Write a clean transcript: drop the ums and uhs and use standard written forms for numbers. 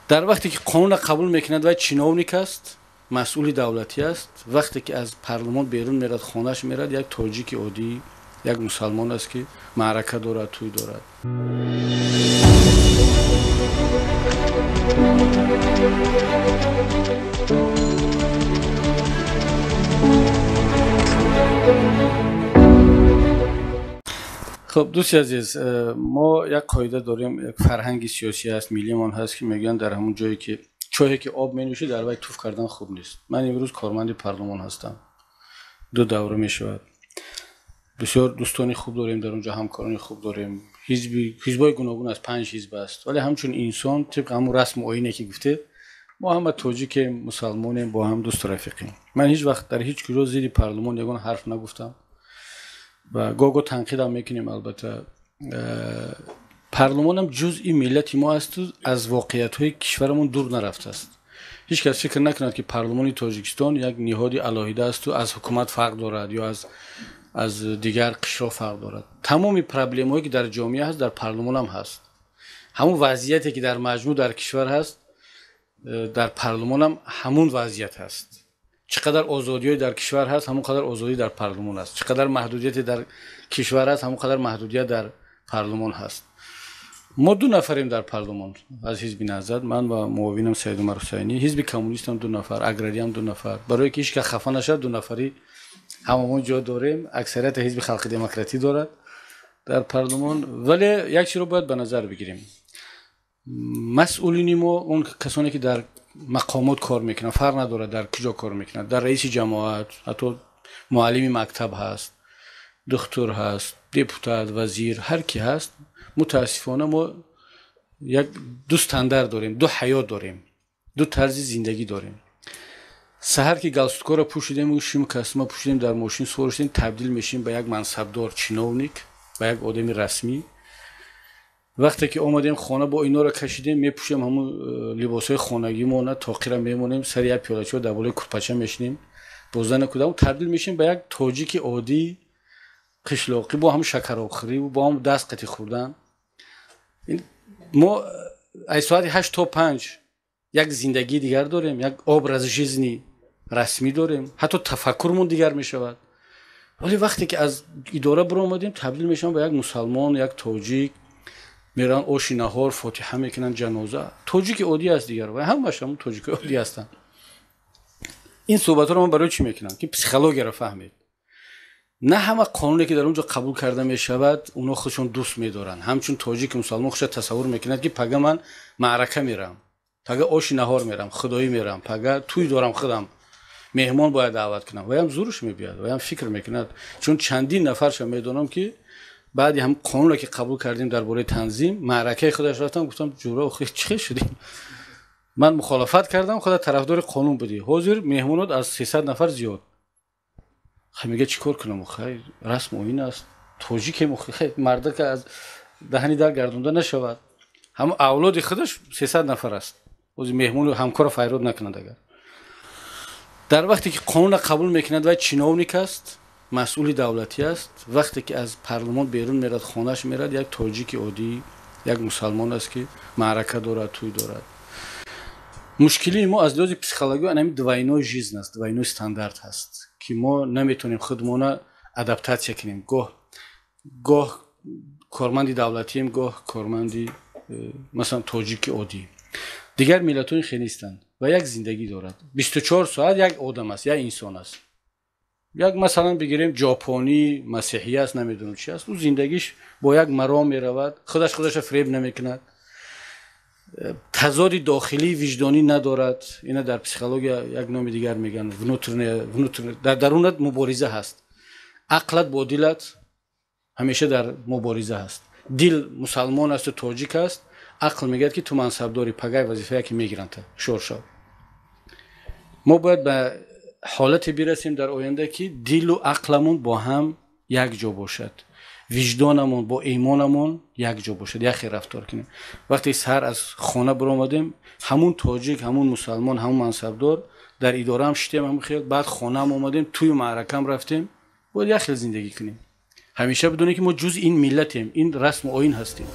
در وقتی که قانون قبول میکند و چینوونیک است، مسئول دولتی است، وقتی که از پارلمان بیرون میرد خانهش میرد یک تاجیک عادی، یک مسلمان است که معرکه دارد، توی دارد. خب دوستی عزیز، ما یک قاعده داریم، یک فرهنگ سیاسی هست، ملیمان هست که میگن در همون جایی که چاهی که آب مینوشی در وی توف کردن خوب نیست. من امروز کارمند پارلمان هستم، 2 دوره میشود، بسیار دوستانی خوب داریم در اونجا، همکارانی خوب داریم، حزبای گوناگون از 5 حزب است، ولی همچون انسان طبق همون رسم و آیینی که گفته ما هم تاجیک مسلمانیم، با هم دوست رفیقیم. من هیچ وقت در هیچ گروه زیر پارلمان یگان حرف نگفتم و گاگو تنقید هم میکنیم. البته پارلمان هم جزئی ملت ما است و از واقعیت های کشورمون دور نرفته است. هیچ کس فکر نکند که پارلمان تاجیکستان یک نهاد علاهیده است و از حکومت فرق دارد یا از دیگر قشرها فرق دارد. تمام پرابلم هایی که در جامعه هست در پارلمان هم هست. همون وضعیتی که در مجموع در کشور هست در پارلمان هم همون وضعیت هست. چقدر آزادی در کشور هست همون قدر آزادی در پارلمان هست، چقدر محدودیت در کشور هست همون قدر محدودیت در پارلمان هست. ما 2 نفریم در پارلمان از حزب نهضت، من و معاونم سید عمر حسینی. حزب کمونیست هم 2 نفر، اگراری هم 2 نفر. برای که هیچ که خفه نشد 2 نفری هممون جا داریم. اکثریت حزب خلق دموکراتی دارد در پارلمان. ولی یک چیز رو باید به نظر بگیریم، مسئولین ما اون کسانی که در مقامات کار میکنن، فرق نداره در کجا کار میکنن، در رئیس جماعت، حتی معلم مکتب هست، دکتر هست، دپوتات، وزیر، هر کی هست، متاسفانه ما یک 2 استاندارد داریم، 2 حیات داریم، 2 طرز زندگی داریم. سحر که گالستوکا رو پوشیدیم و شیم کاسما پوشیدیم، در ماشین سوار شدیم، تبدیل میشیم به یک منصبدار چینوونیک، به یک آدم رسمی. وقتی که اومدیم خانه با اینا رو کشیدیم، میپوشیم همون لباسای خانگیمون، تاقیر میمونیم، سر یک پیاله‌چای در بالای کورپاچه میشینیم، بازدن کدام تبدیل میشیم به یک تاجیک عادی قشلاقی با هم شکرآخری و با هم دست قطی خوردن. ما از ساعت 8 تا 5 یک زندگی دیگر داریم، یک obraz жизни رسمی داریم، حتی تفکرمون دیگر میشود. ولی وقتی که از اداره برو اومدیم تبدیل میشیم به یک مسلمان، یک تاجیک، میرن اوشی نهار فاتحه میکنن، جنازه. تاجیک عادی است دیگر و همش هم تاجیک عادی هستن. این صحبت رو من برای چی میکنم که پسیکولوژی رو فهمید. نه همه قانونی که در اونجا قبول کرده میشود اونا خودشون دوست میدارن. همچون تاجیک مسلمان خودش تصور میکند که پگه من معرکه میرم، پگه اوشی نهار میرم، خدایی میرم، پگه توی دارم خودم مهمان باید دعوت کنم، و هم زورش میبیاد و هم فکر میکند. چون چندین نفرش میدونم که بعد هم قانون که قبول کردیم درباره تنظیم معرکه خودش رفتم گفتم جورا خیلی چه شدیم، من مخالفت کردم، خودت طرفدار قانون بودی، حاضر مهمونات از 300 نفر زیاد. خیلی میگه چیکار کنم؟ خیلی رسم و این است تاجیک خیلی مرده که از دهنی در گردونده نشود، هم اولاد خودش 300 نفر است، از مهمون همکار فیرود نکنند. اگر در وقتی که قانون قبول میکند و چینوونیک است، مسئول دولتی است، وقتی که از پارلمان بیرون میرد خانهش میرد یک تاجیک عادی، یک مسلمان است که معرکه دارد، توی دارد. مشکلی ما از لحاظ پسیکولوژی همین دوینوی ژیزن است، دوینوی استاندارد هست که ما نمیتونیم خودمون ادپتاسیون کنیم. گاه کارمند دولتیم، گاه کارمند مثلا تاجیک عادی. دیگر ملت‌های خیلی نیستند و یک زندگی دارد. 24 ساعت یک آدم است، یک انسان است. یک مثلا بگیریم ژاپنی مسیحی است، نمیدونم چی است، او زندگیش با یک مرام میرود، خودش فریب نمیکند، تضاد داخلی وجدانی ندارد. اینا در پسیکولوژی یک نام دیگر میگن ونوترن، در درونت مبارزه هست. عقلت با دلت همیشه در مبارزه هست. دل مسلمان است و تاجیک است، عقل میگه که تو منصبداری پگای وظیفه که میگیرند شورشا. ما باید به حالت برسیم در آینده که دل و عقلمون با هم یک جا باشد، وجدانمون با ایمانمون یک جا باشد، یک رفتار کنیم. وقتی سحر از خانه برآمدیم، همون تاجیک، همون مسلمان، همون منصبدار در اداره هم شدیم، همون خیال، بعد خانه هم اومدیم، توی معرکه هم رفتیم، باید یک خیل زندگی کنیم. همیشه بدونیم که ما جز این ملتیم، این رسم و آیین هستیم.